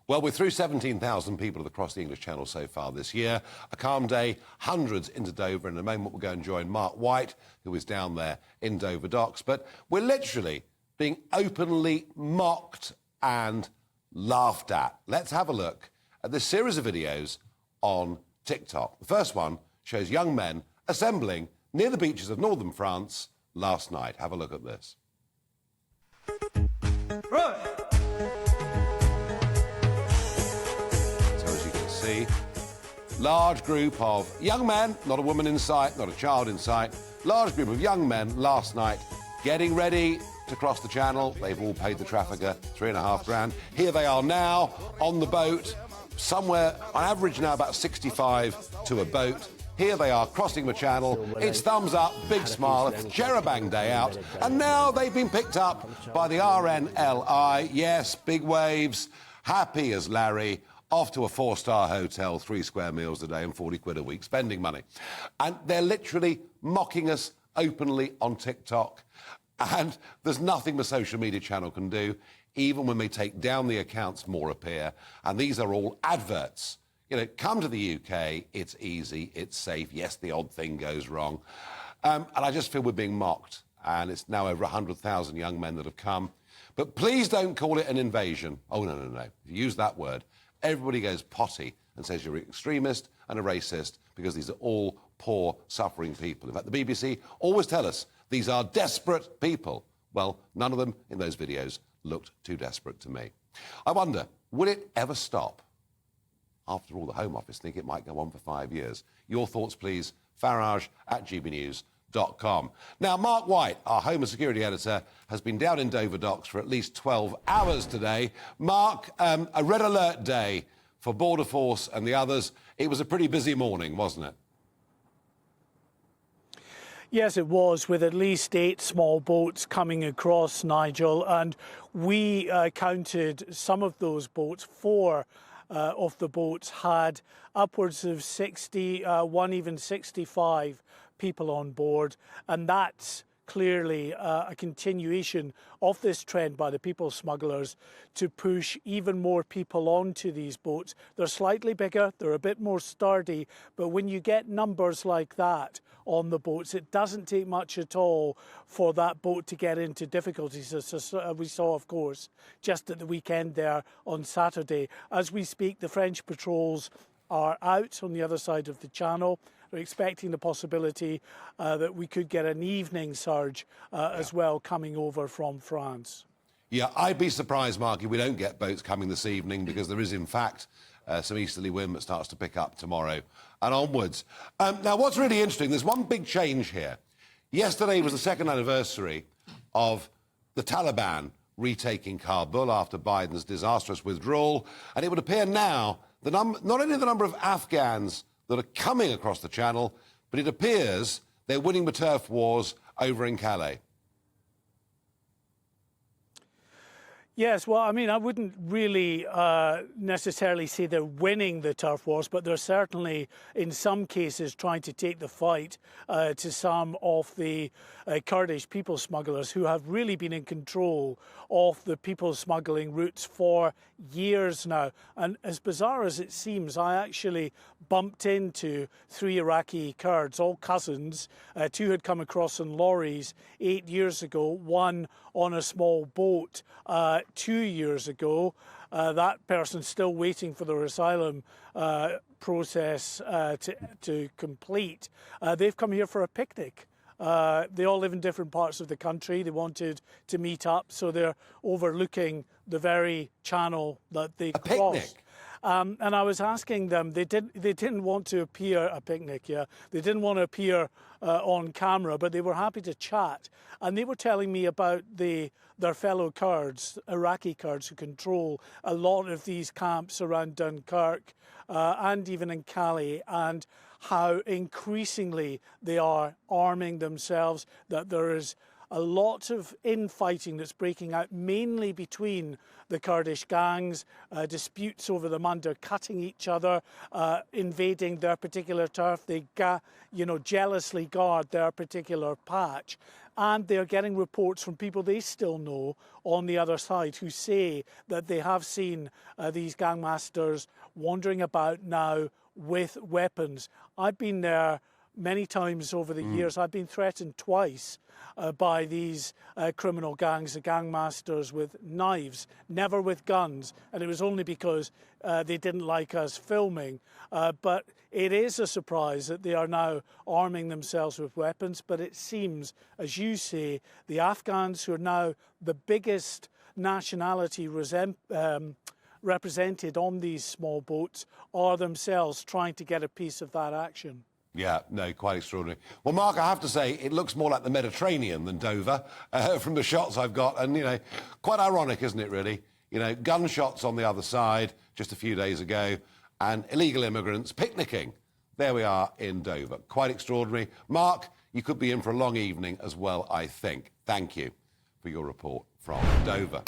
Well, we're through 17,000 people across the English Channel so far this year. A calm day, hundreds into Dover. In a moment, we'll go and join Mark White, who is down there in Dover Docks. But we're literally being openly mocked and laughed at. Let's have a look at this series of videos on TikTok. The first one shows young men assembling near the beaches of northern France last night. Have a look at this. Right. So as you can see, large group of young men, not a woman in sight, not a child in sight, large group of young men last night getting ready to cross the channel. They've all paid the trafficker £3.5 grand. Here they are now on the boat, somewhere on average now about 65 to a boat. Here they are crossing the channel. It's thumbs up, big smile, it's Cherubang Day out. And now they've been picked up by the RNLI. Yes, big waves, happy as Larry, off to a 4-star hotel, 3 square meals a day and 40 quid a week, spending money. And they're literally mocking us openly on TikTok. And there's nothing the social media channel can do. Even when they take down the accounts, more appear. And these are all adverts. You know, come to the UK, it's easy, it's safe. Yes, the odd thing goes wrong. And I just feel we're being mocked. And it's now over 100,000 young men that have come. But please don't call it an invasion. Oh, no, no, no. If you use that word, everybody goes potty and says you're an extremist and a racist because these are all poor, suffering people. In fact, the BBC always tell us these are desperate people. Well, none of them in those videos looked too desperate to me. I wonder, will it ever stop? After all, the Home Office think it might go on for 5 years. Your thoughts, please. Farage@gbnews.com. Now, Mark White, our Home and Security Editor, has been down in Dover Docks for at least 12 hours today. Mark, a red alert day for Border Force and the others. It was a pretty busy morning, wasn't it? Yes, it was, with at least 8 small boats coming across, Nigel, and we counted some of those boats. 4 of the boats had upwards of 60, one even 65 people on board, and that's clearly a continuation of this trend by the people smugglers to push even more people onto these boats. They're slightly bigger, they're a bit more sturdy, but when you get numbers like that on the boats, it doesn't take much at all for that boat to get into difficulties, as we saw, of course, just at the weekend there on Saturday. As we speak, the French patrols are out on the other side of the channel. We're expecting the possibility that we could get an evening surge as well coming over from France. Yeah, I'd be surprised, Mark, if we don't get boats coming this evening, because there is, in fact, some easterly wind that starts to pick up tomorrow and onwards. Now, what's really interesting, there's one big change here. Yesterday was the 2nd anniversary of the Taliban retaking Kabul after Biden's disastrous withdrawal, and it would appear now that not only the number of Afghans that are coming across the channel, but it appears they're winning the turf wars over in Calais. Yes, well, I mean, I wouldn't really necessarily say they're winning the turf wars, but they're certainly, in some cases, trying to take the fight to some of the Kurdish people smugglers who have really been in control of the people smuggling routes for years now. And as bizarre as it seems, I actually bumped into 3 Iraqi Kurds, all cousins. 2 had come across in lorries 8 years ago, 1 on a small boat 2 years ago. That person's still waiting for their asylum process to complete. They've come here for a picnic. They all live in different parts of the country. They wanted to meet up, so they're overlooking the very channel that they crossed. Picnic? And I was asking them, they didn't want to appear a picnic, yeah. They didn't want to appear on camera, but they were happy to chat. And they were telling me about their fellow Kurds, Iraqi Kurds, who control a lot of these camps around Dunkirk and even in Calais, and how increasingly they are arming themselves, that there is a lot of infighting that's breaking out, mainly between the Kurdish gangs, disputes over them undercutting each other, invading their particular turf. They, jealously guard their particular patch. And they're getting reports from people they still know on the other side who say that they have seen these gangmasters wandering about now with weapons. I've been there many times over the years. I've been threatened twice by these criminal gangs, the gangmasters, with knives, never with guns. And it was only because they didn't like us filming. But it is a surprise that they are now arming themselves with weapons. But it seems, as you say, the Afghans, who are now the biggest nationality represented on these small boats, are themselves trying to get a piece of that action. Yeah, no, quite extraordinary. Well, Mark, I have to say, it looks more like the Mediterranean than Dover from the shots I've got. And, quite ironic, isn't it, really? Gunshots on the other side just a few days ago and illegal immigrants picnicking. There we are in Dover. Quite extraordinary. Mark, you could be in for a long evening as well, I think. Thank you for your report from Dover.